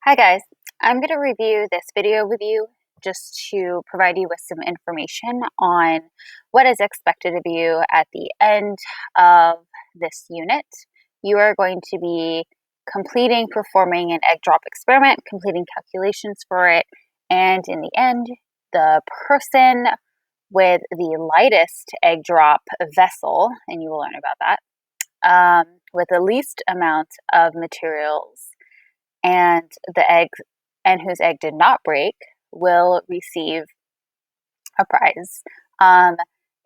Hi guys, I'm going to review this video with you just to provide you with some information on what is expected of you at the end of this unit. You are going to be performing an egg drop experiment, completing calculations for it, and in the end, the person with the lightest egg drop vessel, and you will learn about that, with the least amount of materials and whose egg did not break will receive a prize. A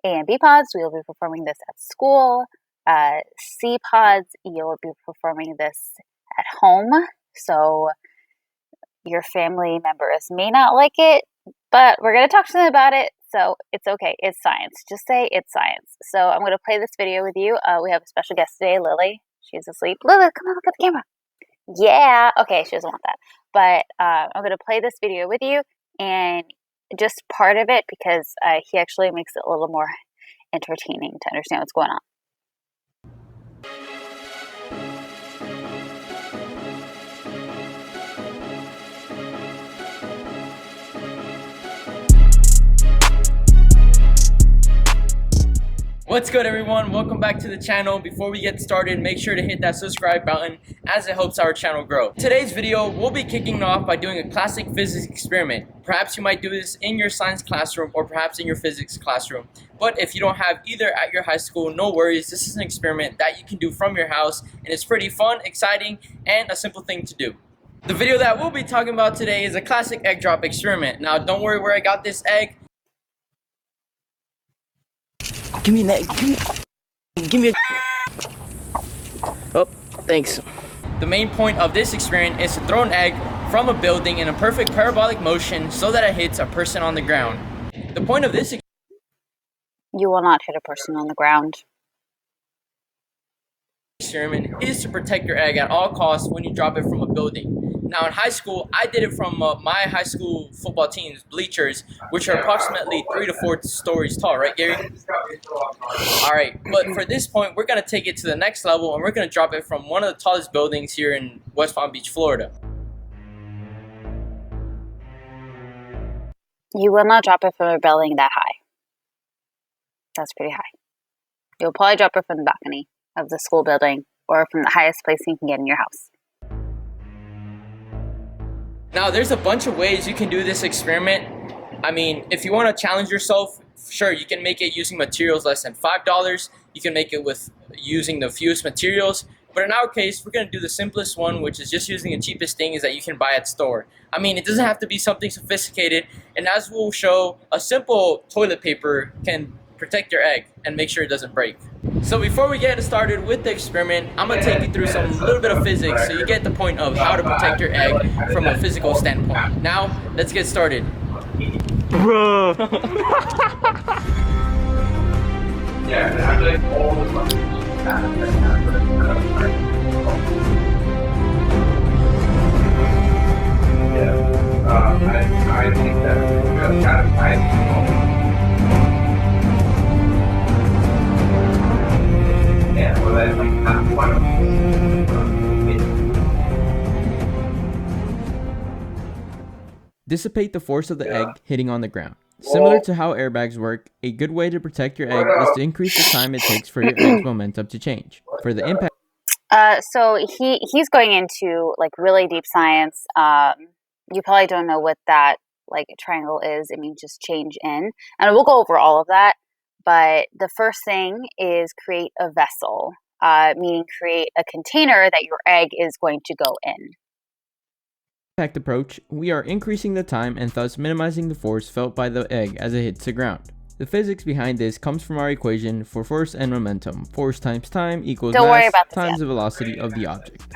and B pods, we will be performing this at school. C pods, you'll be performing this at home. So your family members may not like it, but we're going to talk to them about it. So it's okay. It's science. Just say it's science. So I'm going to play this video with you. We have a special guest today, Lily. She's asleep. Lily, come on, look at the camera. Yeah, okay, she doesn't want that. But I'm going to play this video with you and just part of it because he actually makes it a little more entertaining to understand what's going on. What's good, everyone? Welcome back to the channel. Before we get started, make sure to hit that subscribe button as it helps our channel grow. Today's video, we'll be kicking off by doing a classic physics experiment. Perhaps you might do this in your science classroom or perhaps in your physics classroom. But if you don't have either at your high school, no worries. This is an experiment that you can do from your house, and it's pretty fun, exciting, and a simple thing to do. The video that we'll be talking about today is a classic egg drop experiment. Now, don't worry where I got this egg. Give me that. Give me a. Oh, thanks. The main point of this experiment is to throw an egg from a building in a perfect parabolic motion so that it hits a person on the ground. The point of this You will not hit a person on the ground. experiment is to protect your egg at all costs when you drop it from a building. Now in high school, I did it from my high school football team's bleachers, which are approximately 3 to 4 stories tall, right, Gary? Alright, but for this point, we're going to take it to the next level and we're going to drop it from one of the tallest buildings here in West Palm Beach, Florida. You will not drop it from a building that high. That's pretty high. You'll probably drop it from the balcony of the school building or from the highest place you can get in your house. Now, there's a bunch of ways you can do this experiment. I mean, if you want to challenge yourself, sure, you can make it using materials less than $5. You can make it with using the fewest materials. But in our case, we're going to do the simplest one, which is just using the cheapest things that you can buy at store. I mean, it doesn't have to be something sophisticated. And as we'll show, a simple toilet paper can protect your egg and make sure it doesn't break. So before we get started with the experiment, I'm going to take you through some little bit of physics so you get the point of how to protect your egg from a physical standpoint. Now, let's get started. Bro. I think that kind of nice. Dissipate the force of the egg hitting on the ground. Similar to how airbags work, a good way to protect your egg is to increase the time it takes for your egg's momentum to change. For the impact. So he's going into like really deep science. You probably don't know what that like triangle is. It means just change in, and we'll go over all of that. But the first thing is create a vessel, meaning create a container that your egg is going to go in. Impact approach, we are increasing the time and thus minimizing the force felt by the egg as it hits the ground. The physics behind this comes from our equation for force and momentum. Force times time equals mass times the velocity of the object.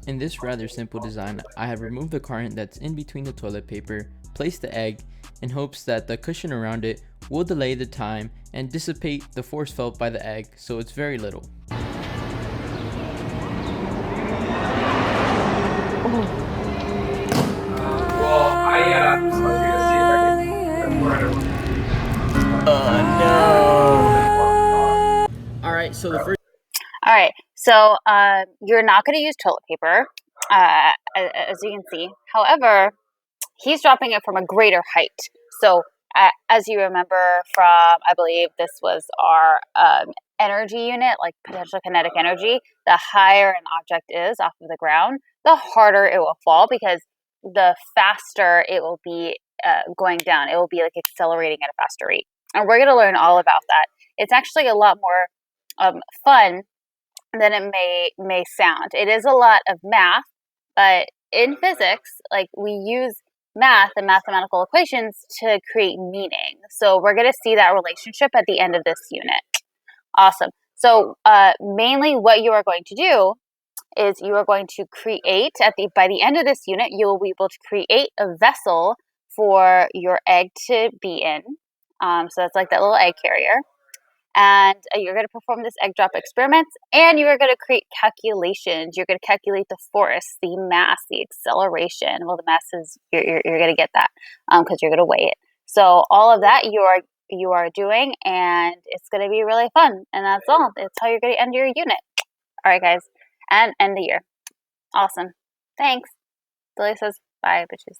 In this rather simple design, I have removed the current that's in between the toilet paper, placed the egg, in hopes that the cushion around it will delay the time and dissipate the force felt by the egg, so it's very little. Alright, so the first... All right, so you're not going to use toilet paper. as you can see. However, he's dropping it from a greater height. So as you remember from, I believe this was our energy unit, like potential kinetic energy, the higher an object is off of the ground, the harder it will fall, because the faster it will be going down. It will be like accelerating at a faster rate. And we're going to learn all about that. It's actually a lot more fun than it may sound. It is a lot of math, but in physics, like, we use math and mathematical equations to create meaning. So we're going to see that relationship at the end of this unit. Awesome. So mainly what you are going to do is you are going to create, by the end of this unit, you will be able to create a vessel for your egg to be in. So that's like that little egg carrier. And you're going to perform this egg drop experiments, and you are going to create calculations. You're going to calculate the force, the mass, the acceleration. Well, the mass is, you're going to get that because you're going to weigh it. So all of that you are doing, and it's going to be really fun. And that's all. It's how you're going to end your unit. All right, guys, and end the year. Awesome. Thanks. Billy says bye, bitches.